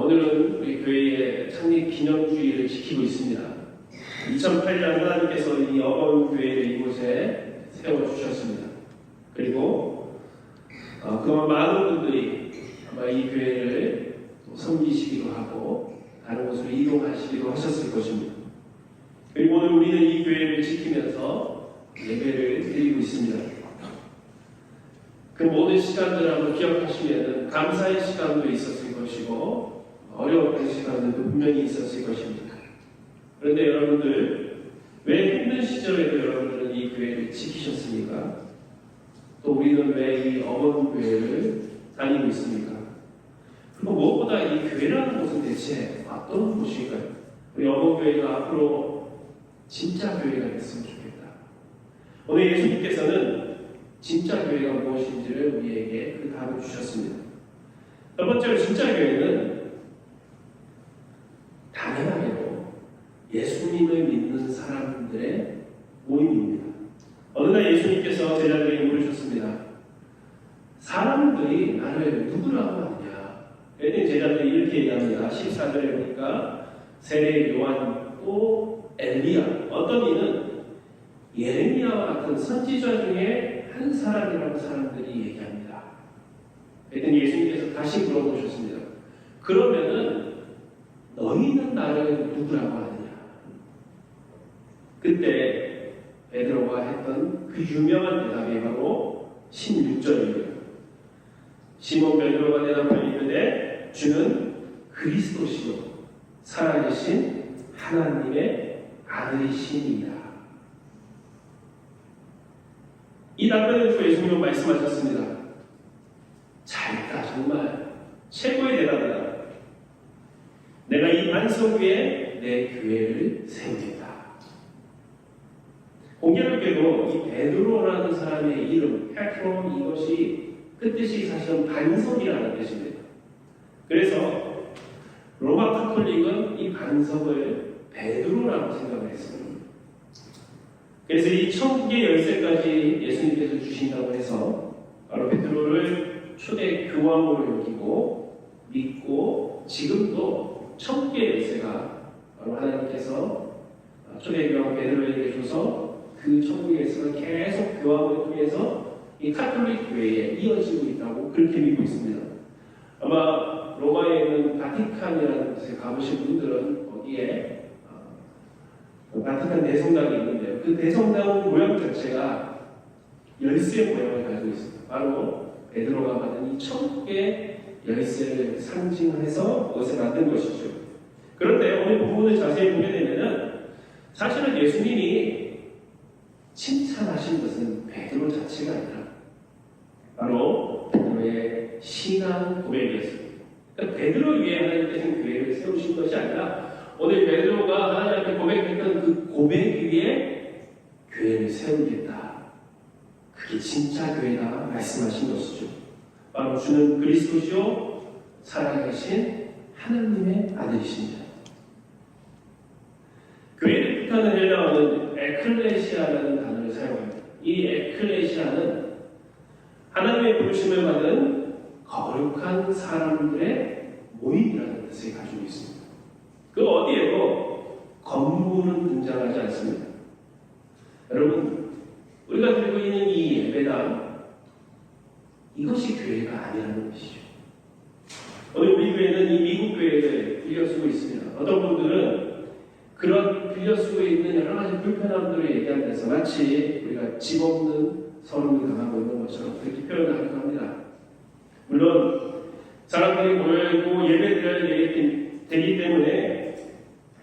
오늘은 우리 교회의 창립 기념주의를 지키고 있습니다. 2008년 하나님께서 이 어버운교회를 이곳에 세워주셨습니다. 그리고 그동안 많은 분들이 아마 이 교회를 섬기시기도 하고 다른 곳으로 이동하시기도 하셨을 것입니다. 그리고 오늘 우리는 이 교회를 지키면서 예배를 드리고 있습니다. 그 모든 시간들을 한번 기억하시면 감사의 시간도 있었을 것이고 어려웠던 시간들도 분명히 있었을 것입니다. 그런데 여러분들 왜 힘든 시절에도 여러분들은 이 교회를 지키셨습니까? 또 우리는 왜 이 어버운교회를 다니고 있습니까? 그리고 무엇보다 이 교회라는 곳은 대체 어떤 곳일까요? 우리 어버운교회가 앞으로 진짜 교회가 됐으면 좋겠다. 오늘 예수님께서는 진짜 교회가 무엇인지를 우리에게 그 답을 주셨습니다. 첫 번째로 진짜 교회는 당연하게도 예수님을 믿는 사람들의 모임입니다. 어느 날 예수님께서 제자들에게 물으셨습니다. 사람들이 나를 누구라고 하느냐? 그랬더니 제자들이 이렇게 얘기합니다. 14절에 보니까 세례 요한 또 엘리야, 어떤 이는 예레미야와 같은 선지자 중에 한 사람이라고 사람들이 얘기합니다. 그랬더니 예수님께서 다시 물어보셨습니다. 그러면은 너희는 나를 누구라고 하느냐? 그때 베드로가 했던 그 유명한 대답이 바로 16절입니다. 시몬 베드로가 대답하여 이르되 주는 그리스도시요 살아계신 하나님의 아들이시니이다. 이 답변을 듣고 예수님은 말씀하셨습니다. 잘했다, 정말 최고의 대답이다. 내가 이 반석 위에 내 교회를 세우겠다. 공교롭게도 이 베드로라는 사람의 이름, 페트로, 이것이 그 뜻이 사실은 반석이라는 뜻입니다. 그래서 로마 카톨릭은 이 반석을 베드로라고 생각을 했습니다. 그래서 이 천국의 열쇠까지 예수님께서 주신다고 해서 바로 베드로를 초대 교황으로 여기고 믿고 지금도 천국의 열쇠가 바로 하나님께서 초대 교황 베드로에게 줘서 그 천국의 열쇠가 계속 교황을 통해서 이 카톨릭 교회에 이어지고 있다고 그렇게 믿고 있습니다. 아마 로마에 있는 바티칸이라는 곳에 가보신 분들은 거기에 바티칸 대성당이 있는데요. 그 대성당 모양 자체가 열쇠 모양을 가지고 있습니다. 바로 베드로가 받은 이 천국의 열쇠를 상징해서 그것을 만든 것이죠. 그런데 오늘 본문을 자세히 보게 되면은 사실은 예수님이 칭찬하신 것은 베드로 자체가 아니라 바로 베드로의 신앙 고백이었습니다. 그러니까 베드로 위에 하나님께서는 교회를 세우신 것이 아니라 오늘 베드로가 하나님께 고백했던 그 고백 위에 교회를 세우겠다. 그게 진짜 교회다 말씀하신 것이죠. 바로 주는 그리스도시요 살아계신 하나님의 아들이십니다. 교회를 뜻하는 헬라어는 에클레시아라는 단어를 사용합니다. 이 에클레시아는 하나님의 부르심을 받은 거룩한 사람들의 모임이라는 뜻을 가지고 있습니다. 그 어디에도 건물은 등장하지 않습니다. 여러분, 우리가 들고 있는 이 예배당, 이것이 교회가 아니라는 것이죠. 오늘 우리 교회는 이 미국 교회를 빌려 쓰고 있습니다. 어떤 분들은 그런 빌려 쓰고 있는 여러 가지 불편함들을 얘기하면서 마치 우리가 집 없는 서름을 당하고 있는 것처럼 그렇게 표현을 하기도 합니다. 물론 사람들이 모여있고 예배드려야 되기 때문에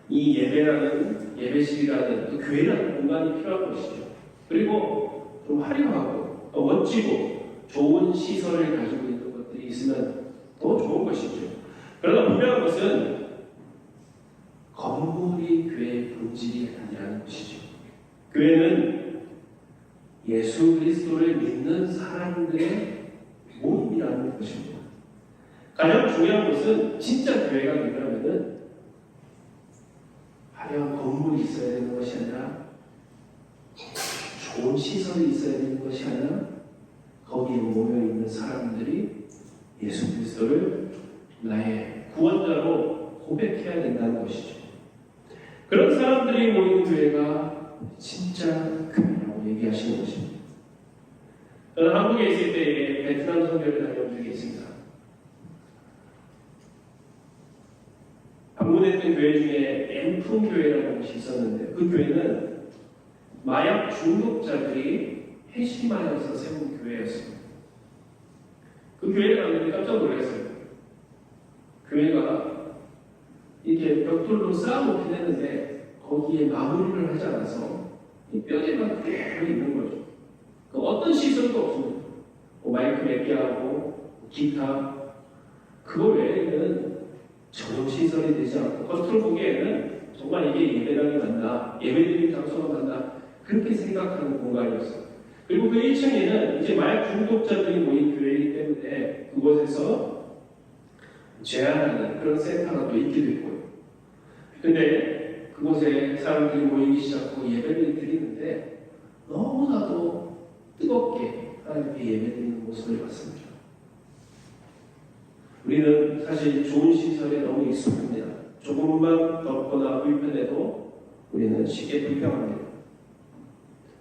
이 예배라는 예배실이라는 또 교회라는 공간이 필요한 것이죠. 그리고 좀 화려하고 또 멋지고 좋은 시설을 가지고 있는 것들이 있으면 더 좋은 것이죠. 그러나 분명한 것은 건물이 교회의 본질이 아니라는 것이죠. 교회는 예수 그리스도를 믿는 사람들의 모임이라는 것입니다. 가장 중요한 것은 진짜 교회가 되려면은 화려한 건물이 있어야 되는 것이 아니라 좋은 시설이 있어야 되는 것이 아니라 거기에 모여있는 사람들이 예수 그리스도를 나의 구원자로 고백해야 된다는 것이죠. 그런 사람들이 모이는 교회가 진짜 교회라고 얘기하시는 것입니다. 저는 한국에 있을 때 베트남 선교를 다녀온 적이 있습니다. 방문했던 교회 중에 엠풍 교회라는 곳이 있었는데 그 교회는 마약 중독자들이 회심하여서 세운 교회였습니다. 그 교회에 갔는데 깜짝 놀랐어요. 교회가 이렇게 벽돌로 쌓아놓긴 했는데 거기에 마무리를 하지 않아서 이 뼈대만 그대로 있는 거죠. 그 어떤 시설도 없습니다. 마이크 몇 개하고 기타 그거 외에는 전용 시설이 되지 않고 겉으로 보기에는 정말 이게 예배당이 맞나 예배드리는 장소가 맞나 그렇게 생각하는 공간이었어요. 그리고 그 1층에는 이제 마약 중독자들이 모인 교회이기 때문에 그곳에서 제한하는 그런 센터가 또 있기도 했고요. 근데 그곳에 사람들이 모이기 시작하고 예배를 드리는데 너무나도 뜨겁게 하나님께 예배드리는 모습을 봤습니다. 우리는 사실 좋은 시설에 너무 익숙합니다. 조금만 덥거나 불편해도 우리는 쉽게 불평합니다.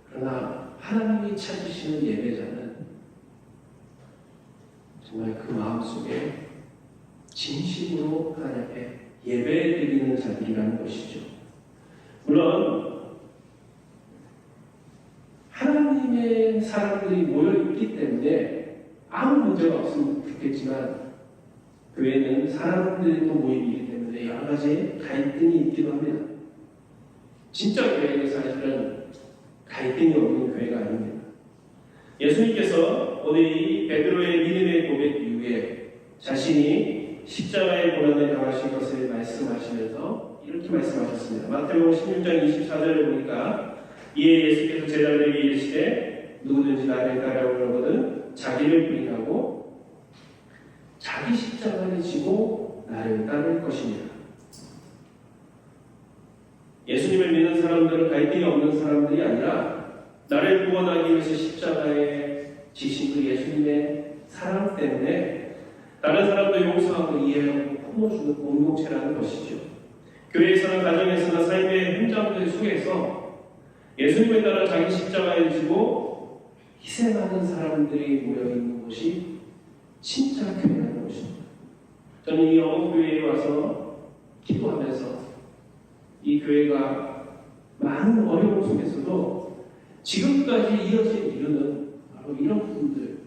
그러나 하나님이 찾으시는 예배자는 정말 그 마음속에 진심으로 하나님 앞에 예배드리는 자들이라는 것이죠. 물론 하나님의 사람들이 모여있기 때문에 아무 문제가 없으면 좋겠지만 교회는 사람들이 또 모이기 때문에 여러 가지 갈등이 있기도 합니다. 진짜 교회는 사실은 갈등이 없는 교회가 아닙니다. 예수님께서 오늘 이 베드로의 믿음의 고백 이후에 자신이 십자가의 고난을 당하신 것을 말씀하시면서 이렇게 말씀하셨습니다. 마태복음 16장 24절을 보니까 이에 예수께서 제자들에게 이르시되 누구든지 나를 따라오려거든 자기를 부인하고 자기 십자가를 지고 나를 따를 것입니다. 예수님을 믿는 사람들은 갈등이 없는 사람들이 아니라 나를 구원하기 위해서 십자가에 지신 그 예수님의 사랑 때문에 다른 사람도 용서하고 이해하고 품어주는 공동체라는 것이죠. 교회에서나 가정에서나 삶의 현장들 속에서 예수님에 따라 자기 십자가를 지고 희생하는 사람들이 모여있는 곳이 진짜 교회라는 것입니다. 저는 이 영업교회에 와서 기도하면서 이 교회가 많은 어려움 속에서도 지금까지 이어진 이유는 바로 이런 분들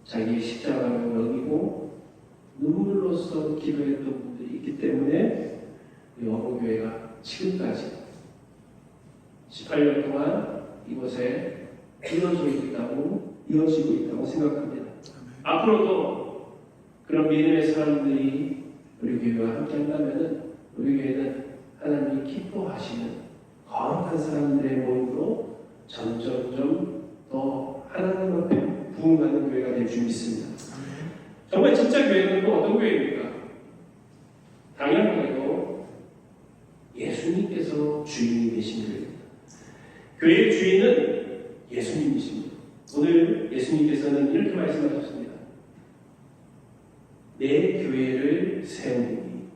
자기의 십자가를 여기고 눈물로써 기도했던 분들이 있기 때문에 이 영업교회가 지금까지 18년 동안 이곳에 이어지고 있다고 생각합니다. 앞으로도 그런 믿음의 사람들이 우리 교회와 함께 한다면 우리 교회는 하나님이 기뻐하시는 거룩한 사람들의 모임으로 점점점 더 하나님 앞에 부흥하는 교회가 될 줄 믿습니다. 정말 진짜 교회는 또 어떤 교회입니까? 당연하게도 예수님께서 주인이 되신 교회입니다. 교회의 주인은 예수님이십니다. 오늘 예수님께서는 이렇게 말씀하셨습니다. 내 교회를 세우니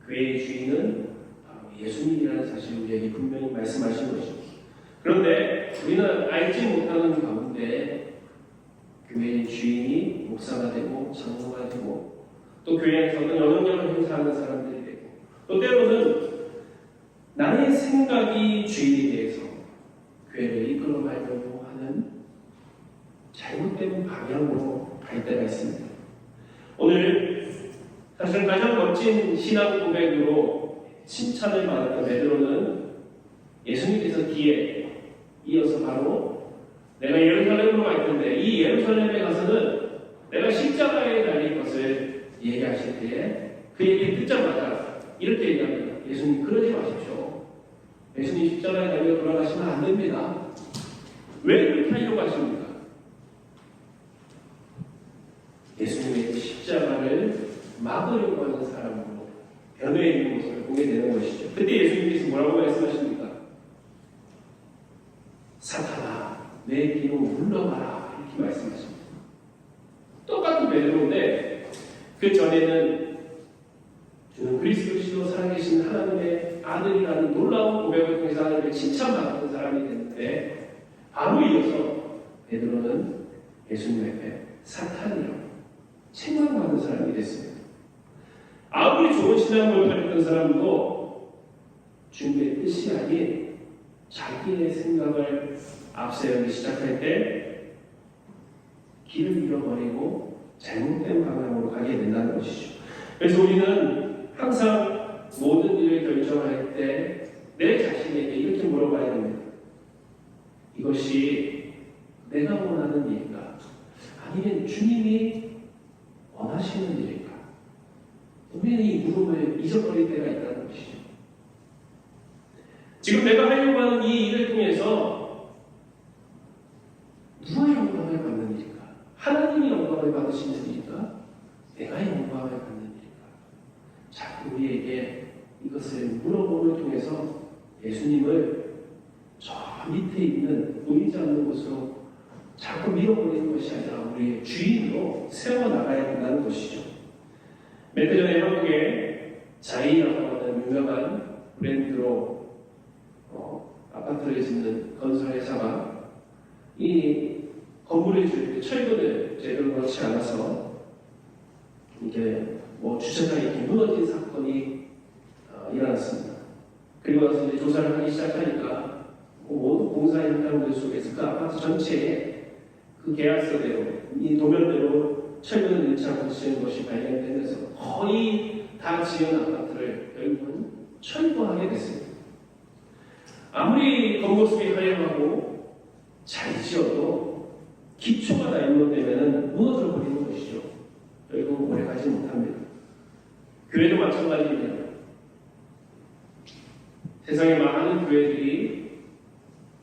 교회의 주인은 바로 예수님이라는 사실을 우리에게 분명히 말씀하신 것입니다. 그런데 우리는 알지 못하는 가운데 교회의 주인이 목사가 되고 장로가 되고 또 교회에서는 영향력을 행사하는 사람들이 되고 또 때로는 나의 생각이 주인이 돼서 교회를 이끌어가려고 하는 잘못된 방향으로 갈 때가 있습니다. 오늘 사실 가장 멋진 신앙 고백으로 칭찬을 받았던 베드로는 예수님께서 뒤에 이어서 바로 내가 예루살렘으로 갈 텐데 이 예루살렘에 가서는 내가 십자가에 달릴 것을 얘기하실 때에 그 얘기를 듣자마자 이렇게 얘기합니다. 예수님 그러지 마십시오. 예수님 십자가에 달려 돌아가시면 안 됩니다. 왜 그렇게 하려고 하십니까? 예수님의 십자가를 막으려고 하는 사람으로 변해 있는 모습을 보게 되는 것이죠. 그때 예수님께서 뭐라고 말씀하십니까? 사탄아, 내 뒤로 물러가라 이렇게 말씀하십니다. 똑같은 베드로인데 그 전에는 주는 그리스도시로 살아계신 하나님의 아들이라는 놀라운 고백을 통해서 하나님의 칭찬받는 사람이 됐는데, 바로 이어서 베드로는 예수님 앞에 사탄이라고 책망받는 사람이 됐습니다. 아무리 좋은 신앙을 가졌던 사람도 주님의 뜻이 아닌 자기의 생각을 앞세우기 시작할 때 길을 잃어버리고 잘못된 방향으로 가게 된다는 것이죠. 그래서 우리는 항상 모든 일을 결정할 때 내 자신에게 이렇게 물어봐야 됩니다. 이것이 내가 원하는 일인가? 아니면 주님이 원하시는 일일까? 우리는 이 물음을 잊어버릴 때가 있다는 것이죠. 지금 내가 하려고 하는 이 일을 통해서 누가 영광을 받는 일일까? 하나님이 영광을 받으시는 일일까? 내가 영광을 받는 일일까? 자꾸 우리에게 이것을 물어봄을 통해서 예수님을 저 밑에 있는 보이지 않는 곳으로 자꾸 밀어버리는 것이 아니라 우리의 주인으로 세워나가야 된다는 것이죠. 몇 해 전에 한국에 자이라고 하는 유명한 브랜드로 아파트를 짓는 건설회사가 이 건물을 지을 때 철근을 제대로 넣지 않아서 이게 주차장이 이렇게 무너진 사건이 일어났습니다. 그리고 나서 이제 조사를 하기 시작하니까 모든 공사 현장들 속에서 그 아파트 전체에 그 계약서대로 이 도면대로 철근을 넣지 않고 지은 것이 발견되면서 거의 다 지은 아파트를 결국은 철거하게 됐습니다. 아무리 겉모습이 화려하고 잘 지어도 기초가 잘못되면 무너져 버리는 것이죠. 결국 오래 가지 못합니다. 교회도 마찬가지입니다. 세상에 많은 교회들이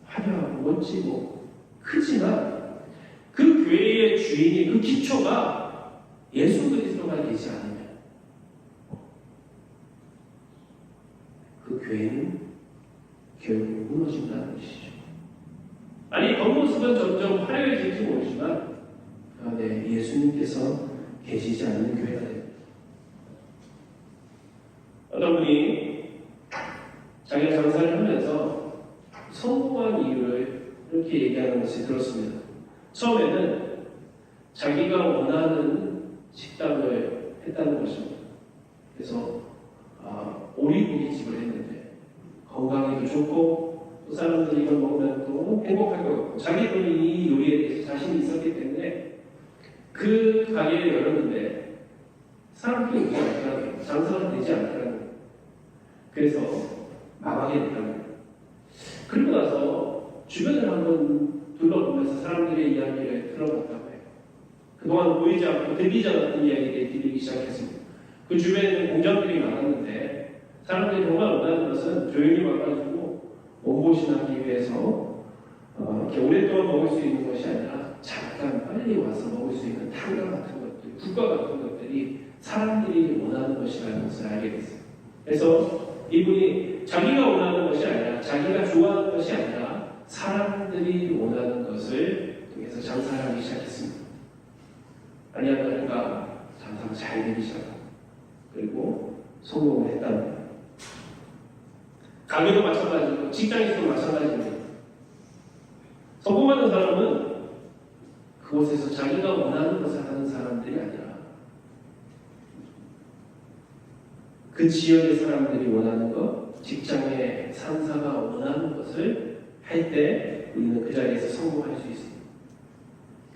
화려하고 멋지고 크지만 그 교회의 주인이 그 기초가 예수 그리스도가 되지 않으면 그 교회는 결국 무너진다는 것이죠. 아니 겉모습은 점점 화려해질지 모르지만 그 안에 예수님께서 계시지 않는 교회가 됩니다. 어떤 분이 자기가 장사를 하면서 성공한 이유를 이렇게 얘기하는 것을 들었습니다. 처음에는 자기가 원하는 식당을 했다는 것입니다. 그래서 오리고기집을 했는데 건강에도 좋고 또 사람들이 이걸 먹으면 또 행복할 것 같고 자기 돈이 이 요리에 대해서 자신이 있었기 때문에 그 가게를 열었는데 사람들이 오지 않더라고요. 장사가 되지 않더라고요. 그래서 망하게 됐다는 거예요. 그리고 나서 주변을 한번 둘러보면서 사람들의 이야기를 들어봤다고 해요. 그동안 보이지 않고 들리지 않았던 이야기를 들리기 시작했습니다. 그 주변에는 공장들이 많았는데 사람들이 정말 원하는 것은 조용히 와가지고 몸보신하기 위해서 이렇게 오랫동안 먹을 수 있는 것이 아니라 잠깐 빨리 와서 먹을 수 있는 탕과 같은 것들, 국과 같은 것들이 사람들이 원하는 것이라는 것을 알게 됐어요. 그래서 이분이 자기가 원하는 것이 아니라 자기가 좋아하는 것이 아니라 사람들이 원하는 것을 통해서 장사를 하기 시작했습니다. 아니하다니까 장사가 잘 되기 시작하고 그리고 성공을 했답니다. 가게도 마찬가지고 직장에서도 마찬가지입니다. 성공하는 사람은 그곳에서 자기가 원하는 것을 하는 사람들이 아니라 그 지역의 사람들이 원하는 것, 직장의 상사가 원하는 것을 할 때 우리는 그 자리에서 성공할 수 있습니다.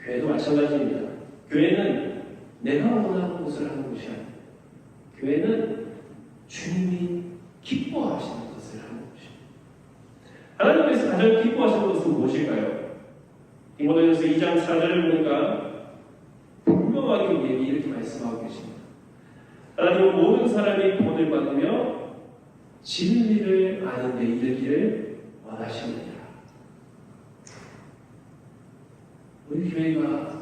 교회도 마찬가지입니다. 교회는 내가 원하는 것을 하는 것이 아닙니다. 교회는 주님이 기뻐하시는 것을 하는 것입니다. 하나님께서 가장 기뻐하시는 것은 무엇일까요? 디모데전서 2장 4절을 보니까 분명하게 우리에게 이렇게 말씀하고 계십니다. 하나님은 모든 사람이 구원을 받으며 진리를 아는 데 이르기를 원하시느니라. 우리 교회가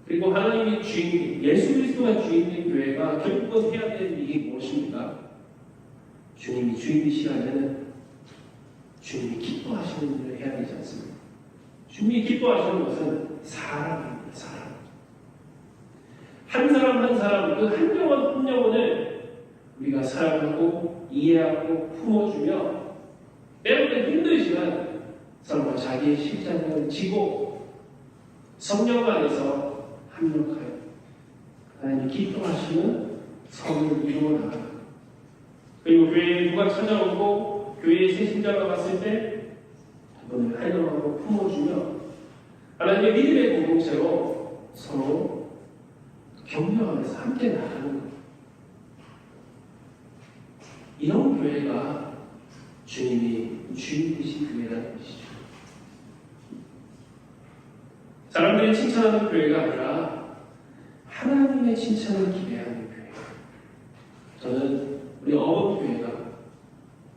그리고 하나님이 주인, 예수 그리스도가 주인인 교회가 결국은 해야 될 일이 무엇입니까? 주님이 주인이시라면 주님이 기뻐하시는 일을 해야 되지 않습니까? 주님이 기뻐하시는 것은 사랑입니다. 사랑. 한 사람 한 사람 그 한 영혼 한 영혼을 우리가 사랑하고 이해하고 품어주며 때로는 힘들지만 서로 자기의 십자가를 지고 성령 안에서 합력하여 하나님이 기뻐하시는 성을 이루어 나가라. 그리고 교회에 누가 찾아오고 교회에 새 신자가 왔을 때 그분을 환영하고 품어주며 하나님의 믿음의 공동체로 서로 격려하면서 함께 나가는 것. 이런 교회가 주님이 주인이신 교회라는 것이죠. 사람들이 칭찬하는 교회가 아니라 하나님의 칭찬을 기대하는 교회. 저는 우리 어원교회가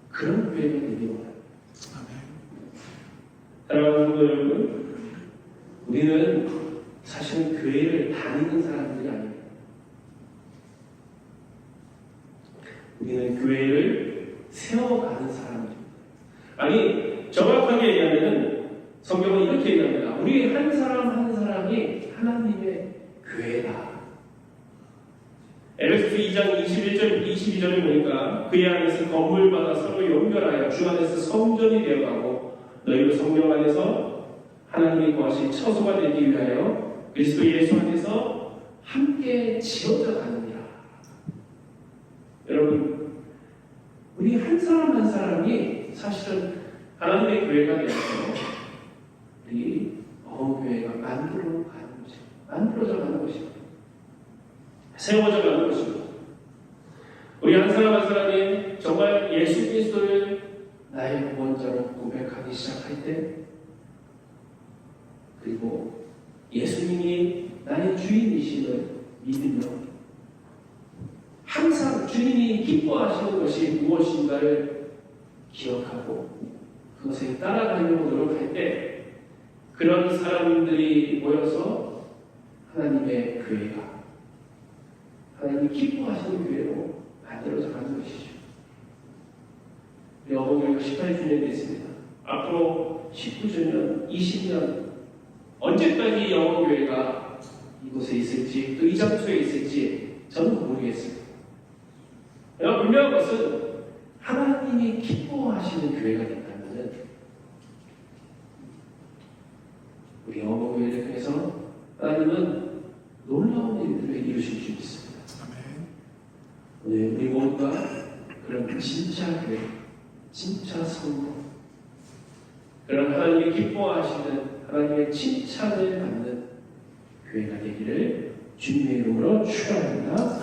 그런 교회가 되기 원합니다. 사랑하는 성도 여러분, 우리는 사실은 교회를 다니는 사람들이 아닙니다. 우리는 교회를 세워가는 사람입니다. 아니, 정확하게 얘기하면 성경은 이렇게 얘기합니다. 우리 한 사람 한 사람이 하나님의 교회다. 에베소서 2장 21절 22절에 보니까 그의 안에서 건물마다 서로 연결하여 주 안에서 성전이 되어가고 너희도 성령 안에서 하나님이 거하신 처소가 되기 위하여 그리스도 예수 안에서 함께 지어져 가느니라. 여러분, 우리 한 사람 한 사람이 사실은 하나님의 교회가 되어서 우리 어원교회가 만들어져 가는 것입니다. 세워져 가는 것입니다. 우리 한 사람 한 사람이 정말 예수 그리스도를 나의 구원자로 고백하기 시작할 때, 그리고 예수님이 나의 주인이심을 믿으며 항상 주님이 기뻐하시는 것이 무엇인가를 기억하고 그것에 따라가려고 노력할 때, 그런 사람들이 모여서 하나님의 교회가 하나님이 기뻐하시는 교회로 만들어져 가는 것이죠. 우리 어머니가 18주년이 됐습니다. 앞으로 19주년, 20년 언제까지 영어교회가 이곳에 있을지 또 이 장소에 있을지 저는 모르겠습니다. 내가 분명한 것은 하나님이 기뻐하시는 교회가 된다면 우리 어머니를 통해서 하나님은 놀라운 일들을 이루실 수 있습니다. 오늘 우리 모두가 그런 진짜 교회, 진짜 성도, 그런 하나님이 기뻐하시는 하나님의 칭찬을 받는 교회가 되기를 주님의 이름으로 축원합니다.